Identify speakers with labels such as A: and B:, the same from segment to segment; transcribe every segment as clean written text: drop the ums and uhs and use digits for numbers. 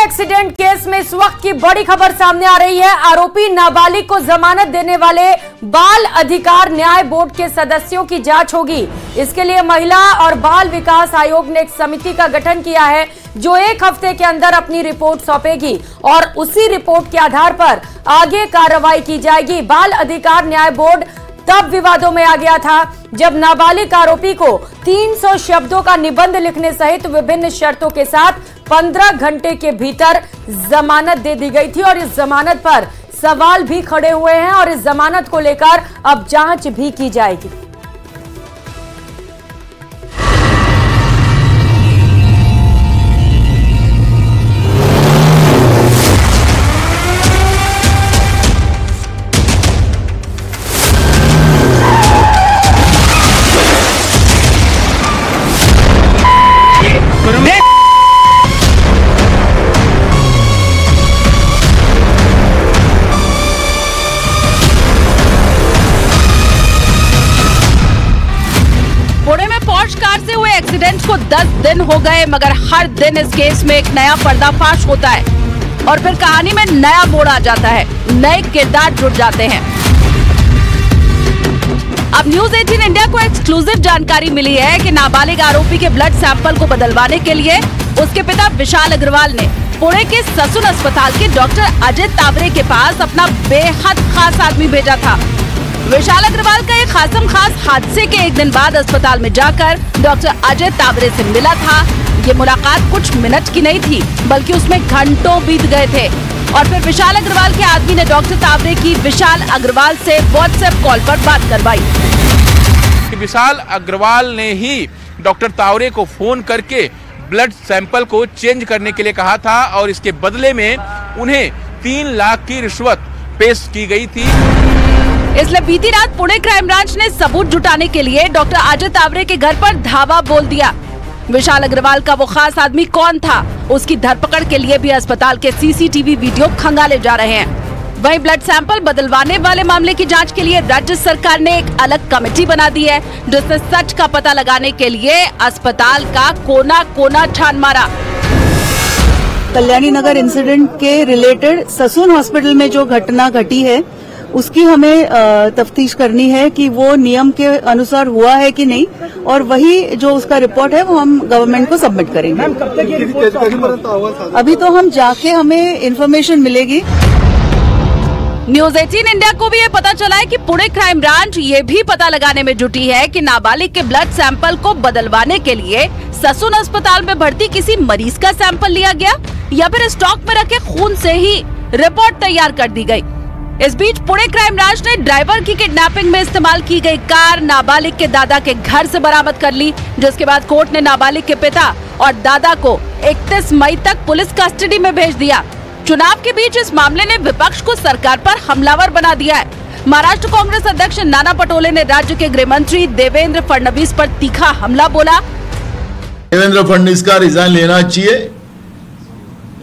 A: Accident case में इस वक्त की बड़ी खबर सामने आ रही है। आरोपी नाबालिग को जमानत देने वाले बाल अधिकार न्याय बोर्ड के सदस्यों की जांच होगी। इसके लिए महिला और बाल विकास आयोग ने एक समिति का गठन किया है जो 1 हफ्ते के अंदर अपनी रिपोर्ट सौंपेगी और उसी रिपोर्ट के आधार पर आगे कार्रवाई की जाएगी। बाल अधिकार न्याय बोर्ड तब विवादों में आ गया था जब नाबालिग आरोपी को 300 शब्दों का निबंध लिखने सहित विभिन्न शर्तों के साथ 15 घंटे के भीतर जमानत दे दी गई थी और इस जमानत पर सवाल भी खड़े हुए हैं और इस जमानत को लेकर अब जांच भी की जाएगी।
B: कार से हुए एक्सीडेंट को 10 दिन हो गए, मगर हर दिन इस केस में एक नया पर्दाफाश होता है और फिर कहानी में नया मोड़ आ जाता है, नए किरदार जुड़ जाते हैं। अब न्यूज 18 इंडिया को एक्सक्लूसिव जानकारी मिली है कि नाबालिग आरोपी के ब्लड सैंपल को बदलवाने के लिए उसके पिता विशाल अग्रवाल ने पुणे के ससुन अस्पताल के डॉक्टर अजय तावरे के पास अपना बेहद खास आदमी भेजा था। विशाल अग्रवाल का एक खासम खास हादसे के एक दिन बाद अस्पताल में जाकर डॉक्टर अजय तावरे से मिला था। ये मुलाकात कुछ मिनट की नहीं थी बल्कि उसमें घंटों बीत गए थे और फिर विशाल अग्रवाल के आदमी ने डॉक्टर तावरे की विशाल अग्रवाल से व्हाट्सएप कॉल पर बात करवाई।
C: विशाल अग्रवाल ने ही डॉक्टर तावरे को फोन करके ब्लड सैंपल को चेंज करने के लिए कहा था और इसके बदले में उन्हें 3 लाख की रिश्वत पेश की गई थी।
B: इसलिए बीती रात पुणे क्राइम ब्रांच ने सबूत जुटाने के लिए डॉक्टर अजय तावरे के घर पर धावा बोल दिया। विशाल अग्रवाल का वो खास आदमी कौन था, उसकी धरपकड़ के लिए भी अस्पताल के सीसीटीवी वीडियो खंगाले जा रहे हैं। वहीं ब्लड सैंपल बदलवाने वाले मामले की जांच के लिए राज्य सरकार ने एक अलग कमेटी बना दी है जिसने सच का पता लगाने के लिए अस्पताल का कोना कोना छान मारा।
D: कल्याणी नगर इंसिडेंट के रिलेटेड ससुन हॉस्पिटल में जो घटना घटी है उसकी हमें तफ्तीश करनी है कि वो नियम के अनुसार हुआ है कि नहीं और वही जो उसका रिपोर्ट है वो हम गवर्नमेंट को सबमिट करेंगे। अभी तो हम जाके हमें इन्फॉर्मेशन मिलेगी।
B: न्यूज 18 इंडिया को भी ये पता चला है कि पुणे क्राइम ब्रांच ये भी पता लगाने में जुटी है कि नाबालिग के ब्लड सैंपल को बदलवाने के लिए ससुन अस्पताल में भर्ती किसी मरीज का सैंपल लिया गया या फिर स्टॉक में रखे खून से ही रिपोर्ट तैयार कर दी गई। इस बीच पुणे क्राइम ब्रांच ने ड्राइवर की किडनैपिंग में इस्तेमाल की गई कार नाबालिग के दादा के घर से बरामद कर ली, जिसके बाद कोर्ट ने नाबालिग के पिता और दादा को 31 मई तक पुलिस कस्टडी में भेज दिया। चुनाव के बीच इस मामले ने विपक्ष को सरकार पर हमलावर बना दिया है। महाराष्ट्र कांग्रेस अध्यक्ष नाना पटोले ने राज्य के गृह मंत्री देवेंद्र फडणवीस पर तीखा हमला बोला।
E: देवेंद्र फडणवीस का रिजाइन लेना चाहिए।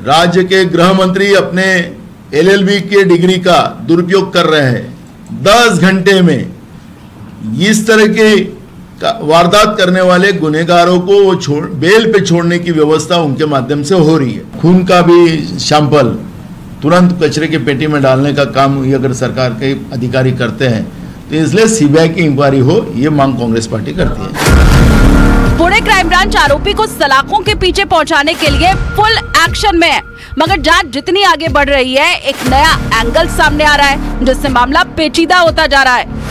E: राज्य के गृह मंत्री अपने LLB के डिग्री का दुरुपयोग कर रहे हैं। 10 घंटे में इस तरह के वारदात करने वाले गुनहगारों को वो बेल पे छोड़ने की व्यवस्था उनके माध्यम से हो रही है। खून का भी सैंपल तुरंत कचरे के पेटी में डालने का काम ये अगर सरकार के अधिकारी करते हैं तो इसलिए CBI की इंक्वायरी हो, ये मांग कांग्रेस पार्टी करती है।
B: पुणे क्राइम ब्रांच आरोपी को सलाखों के पीछे पहुंचाने के लिए फुल एक्शन में है, मगर जांच जितनी आगे बढ़ रही है एक नया एंगल सामने आ रहा है जिससे मामला पेचीदा होता जा रहा है।